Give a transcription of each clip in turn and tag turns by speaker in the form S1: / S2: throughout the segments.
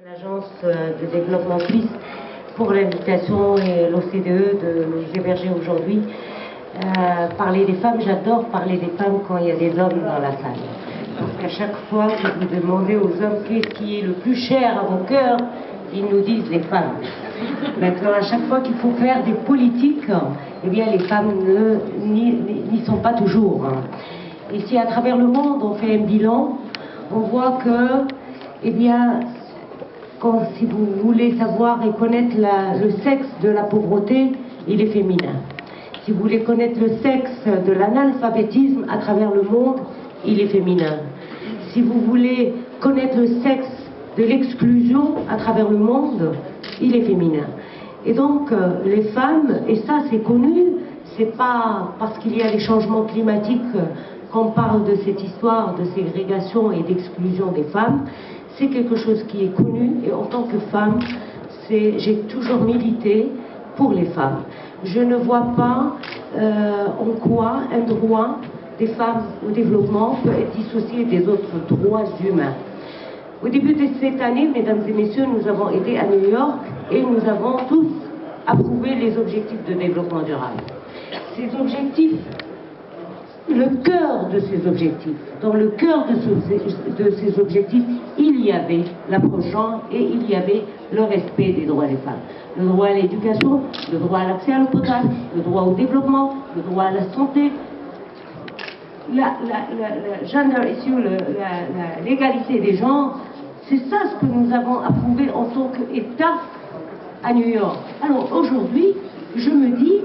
S1: L'Agence de développement suisse pour l'invitation et l'OCDE de nous héberger aujourd'hui. Parler des femmes, j'adore parler des femmes quand il y a des hommes dans la salle. Parce qu'à chaque fois que vous demandez aux hommes qu'est-ce qui est le plus cher à vos cœurs, ils nous disent les femmes. Maintenant, à chaque fois qu'il faut faire des politiques, eh bien les femmes n'y sont pas toujours. Et si à travers le monde on fait un bilan, on voit que, eh bien, si vous voulez savoir et connaître le sexe de la pauvreté, il est féminin. Si vous voulez connaître le sexe de l'analphabétisme à travers le monde, il est féminin. Si vous voulez connaître le sexe de l'exclusion à travers le monde, il est féminin. Et donc, les femmes, et ça c'est connu, c'est pas parce qu'il y a des changements climatiques qu'on parle de cette histoire de ségrégation et d'exclusion des femmes. C'est quelque chose qui est connu, et en tant que femme, j'ai toujours milité pour les femmes. Je ne vois pas en quoi un droit des femmes au développement peut être dissocié des autres droits humains. Au début de cette année, mesdames et messieurs, nous avons été à New York et nous avons tous approuvé les objectifs de développement durable. Ces objectifs, le cœur de ces objectifs, dans le cœur de ces objectifs, il y avait l'approche genre et il y avait le respect des droits des femmes. Le droit à l'éducation, le droit à l'accès à l'eau potable, le droit au développement, le droit à la santé, la gender issue, l'égalité des genres, c'est ça ce que nous avons approuvé en tant qu'État à New York. Alors aujourd'hui, je me dis,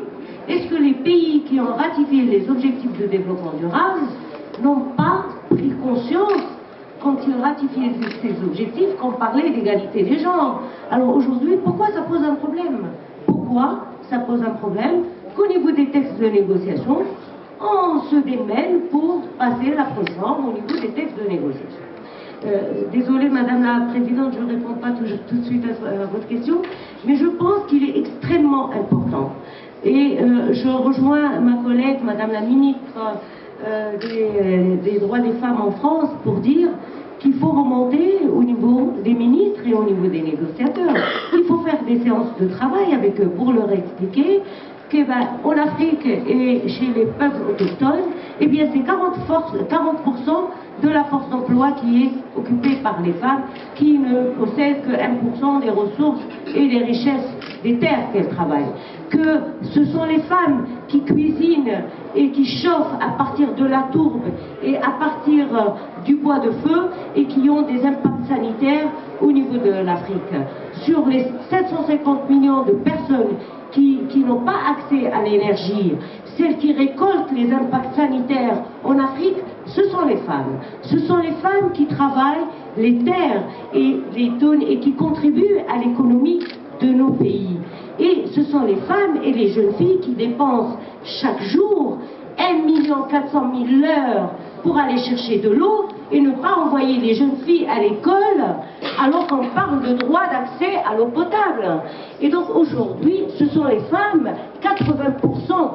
S1: est-ce que les pays qui ont ratifié les objectifs de développement durable n'ont pas pris conscience, quand ils ratifiaient ces objectifs, qu'on parlait d'égalité des genres? Alors aujourd'hui, pourquoi ça pose un problème? Pourquoi ça pose un problème qu'au niveau des textes de négociation, on se démène pour passer la pression au niveau des textes de négociation? Désolée Madame la Présidente, je ne réponds pas tout de suite à votre question, mais je pense qu'il est extrêmement important. Et je rejoins ma collègue, Madame la Ministre des Droits des Femmes en France, pour dire qu'il faut remonter au niveau des ministres et au niveau des négociateurs. Il faut faire des séances de travail avec eux pour leur expliquer qu'en Afrique et chez les peuples autochtones, eh bien c'est 40% de la force d'emploi qui est occupée par les femmes, qui ne possèdent que 1% des ressources et des richesses des terres qu'elles travaillent. Que ce sont les femmes qui cuisinent et qui chauffent à partir de la tourbe et à partir du bois de feu et qui ont des impacts sanitaires au niveau de l'Afrique. Sur les 750 millions de personnes qui n'ont pas accès à l'énergie, celles qui récoltent les impacts sanitaires en Afrique, ce sont les femmes. Ce sont les femmes qui travaillent les terres et qui contribuent à l'économie de nos pays. Et ce sont les femmes et les jeunes filles qui dépensent chaque jour 1 400 000 heures pour aller chercher de l'eau et ne pas envoyer les jeunes filles à l'école alors qu'on parle de droit d'accès à l'eau potable. Et donc aujourd'hui, ce sont les femmes, 80%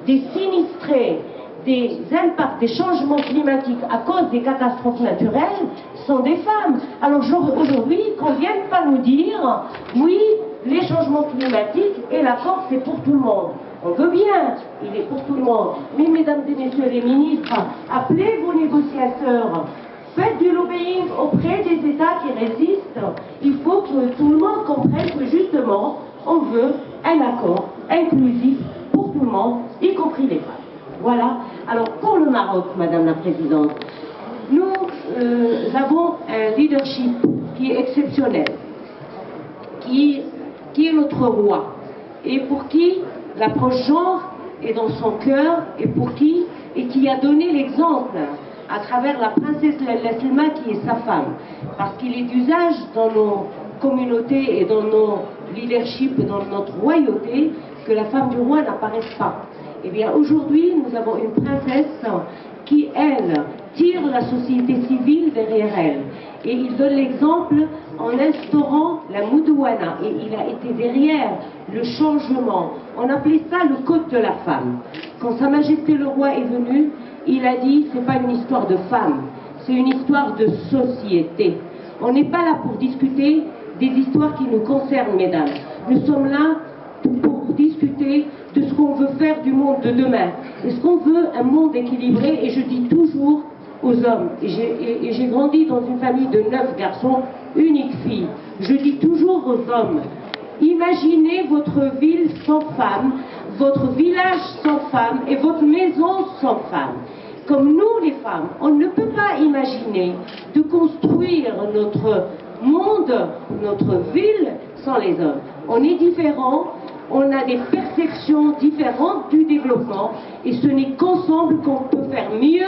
S1: des sinistrés des impacts des changements climatiques à cause des catastrophes naturelles sont des femmes. Alors aujourd'hui, qu'on ne vienne pas nous dire, oui, les changements climatiques et l'accord c'est pour tout le monde. On veut bien, il est pour tout le monde. Mais mesdames et messieurs les ministres, appelez vos négociateurs, faites du lobbying auprès des États qui résistent. Il faut que tout le monde comprenne que justement, on veut un accord inclusif pour tout le monde, y compris les femmes. Voilà. Alors pour le Maroc, Madame la Présidente, nous avons un leadership qui est exceptionnel, qui est notre roi, et pour qui l'approche genre est dans son cœur, et qui a donné l'exemple à travers la princesse Laila Selma qui est sa femme, parce qu'il est d'usage dans nos communautés et dans nos leaderships, dans notre royauté, que la femme du roi n'apparaisse pas. Eh bien aujourd'hui nous avons une princesse qui, elle, tire la société civile derrière elle. Et il donne l'exemple en instaurant la Moudouana. Et il a été derrière le changement. On appelait ça le code de la femme. Quand Sa Majesté le Roi est venu, il a dit, c'est pas une histoire de femme, c'est une histoire de société. On n'est pas là pour discuter des histoires qui nous concernent, mesdames. Nous sommes là pour discuter de ce qu'on veut faire du monde de demain. Est-ce qu'on veut un monde équilibré? Et je dis toujours aux hommes, et j'ai grandi dans une famille de 9 garçons, unique fille, je dis toujours aux hommes, imaginez votre ville sans femmes, votre village sans femmes et votre maison sans femmes. Comme nous les femmes, on ne peut pas imaginer de construire notre monde, notre ville sans les hommes. On est différents, on a des perceptions différentes du développement et ce n'est qu'ensemble qu'on peut faire mieux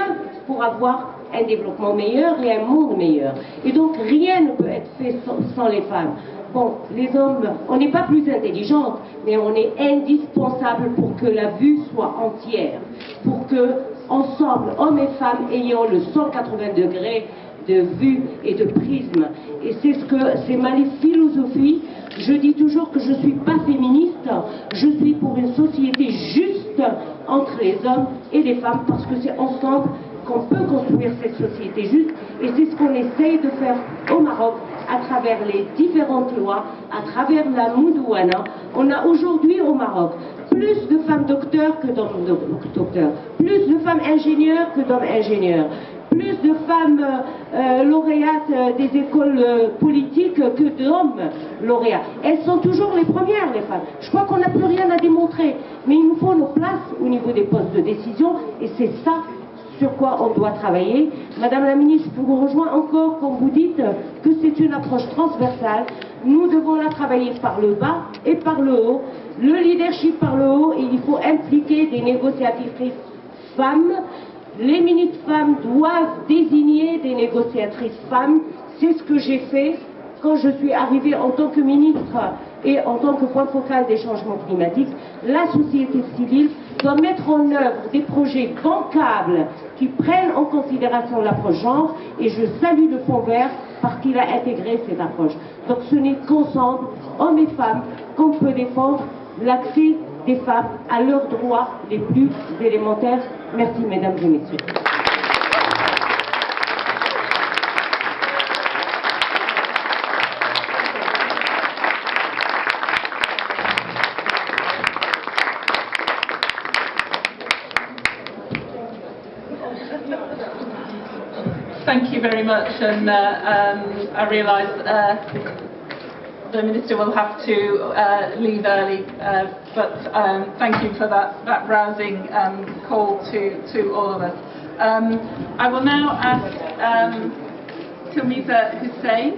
S1: pour avoir un développement meilleur et un monde meilleur. Et donc rien ne peut être fait sans les femmes. Bon, les hommes, on n'est pas plus intelligentes, mais on est indispensable pour que la vue soit entière, pour que, ensemble, hommes et femmes, ayons le 180 degrés de vue et de prisme. Et c'est ma philosophie. Je dis toujours que je ne suis pas féministe, je suis pour une société juste entre les hommes et les femmes, parce que c'est ensemble qu'on peut construire cette société juste, et c'est ce qu'on essaye de faire au Maroc à travers les différentes lois, à travers la Moudouana. On a aujourd'hui au Maroc plus de femmes docteurs que d'hommes docteurs, plus de femmes ingénieurs que d'hommes ingénieurs, plus de femmes lauréates des écoles politiques que d'hommes lauréats. Elles sont toujours les premières, les femmes. Je crois qu'on n'a plus rien à démontrer, mais il nous faut nos places au niveau des postes de décision, et c'est ça sur quoi on doit travailler. Madame la ministre, je vous rejoins encore quand vous dites que c'est une approche transversale. Nous devons la travailler par le bas et par le haut. Le leadership par le haut, et il faut impliquer des négociatrices femmes. Les ministres femmes doivent désigner des négociatrices femmes. C'est ce que j'ai fait quand je suis arrivée en tant que ministre et en tant que point focal des changements climatiques. La société civile doit mettre en œuvre des projets bancables qui prennent en considération l'approche genre, et je salue le Fonds vert parce qu'il a intégré cette approche. Donc ce n'est qu'ensemble, hommes et femmes, qu'on peut défendre l'accès des femmes à leurs droits les plus élémentaires. Merci mesdames et messieurs.
S2: Thank you very much, and I realise the Minister will have to leave early, but thank you for that rousing call to all of us. I will now ask Tilmiza Hussain